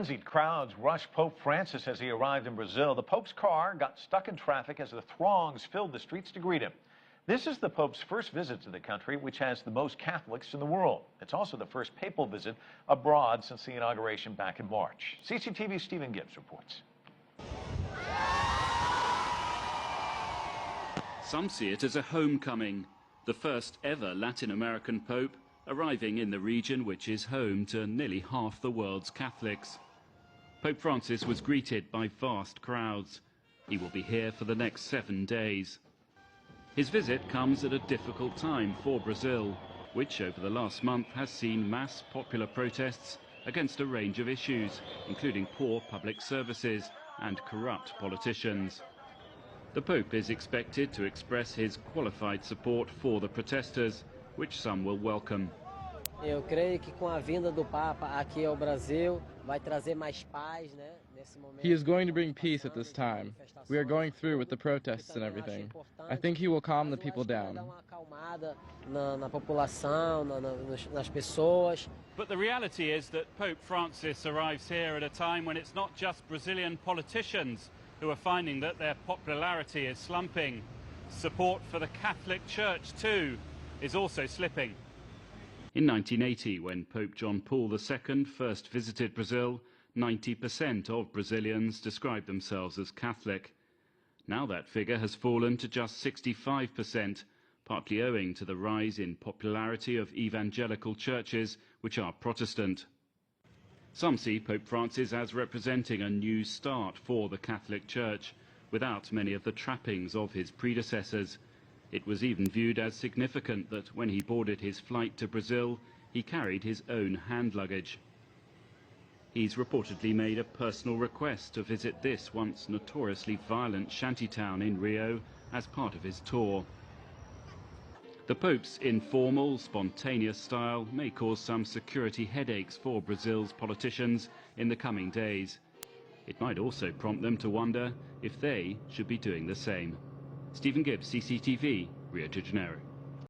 Frenzied crowds rushed Pope Francis as he arrived in Brazil. The Pope's car got stuck in traffic as the throngs filled the streets to greet him. This is the Pope's first visit to the country, which has the most Catholics in the world. It's also the first papal visit abroad since the inauguration back in March. CCTV's Stephen Gibbs reports. Some see it as a homecoming, the first ever Latin American Pope arriving in the region which is home to nearly half the world's Catholics. Pope Francis was greeted by vast crowds. He will be here for the next 7 days. His visit comes at a difficult time for Brazil, which over the last month has seen mass popular protests against a range of issues, including poor public services and corrupt politicians. The Pope is expected to express his qualified support for the protesters, which some will welcome. Eu creio que com a vinda do Papa aqui ao Brasil vai trazer mais paz, né? Nesse momento. He is going to bring peace at this time. We are going through with the protests and everything. I think he will calm the people down. Na população, nas pessoas. But the reality is that Pope Francis arrives here at a time when it's not just Brazilian politicians who are finding that their popularity is slumping. Support for the Catholic Church, too, is also slipping. In 1980, when Pope John Paul II first visited Brazil, 90% of Brazilians described themselves as Catholic. Now that figure has fallen to just 65%, partly owing to the rise in popularity of evangelical churches, which are Protestant. Some see Pope Francis as representing a new start for the Catholic Church, without many of the trappings of his predecessors. It was even viewed as significant that when he boarded his flight to Brazil, he carried his own hand luggage. He's reportedly made a personal request to visit this once notoriously violent shantytown in Rio as part of his tour. The Pope's informal, spontaneous style may cause some security headaches for Brazil's politicians in the coming days. It might also prompt them to wonder if they should be doing the same. Stephen Gibbs, CCTV, Rio de Janeiro.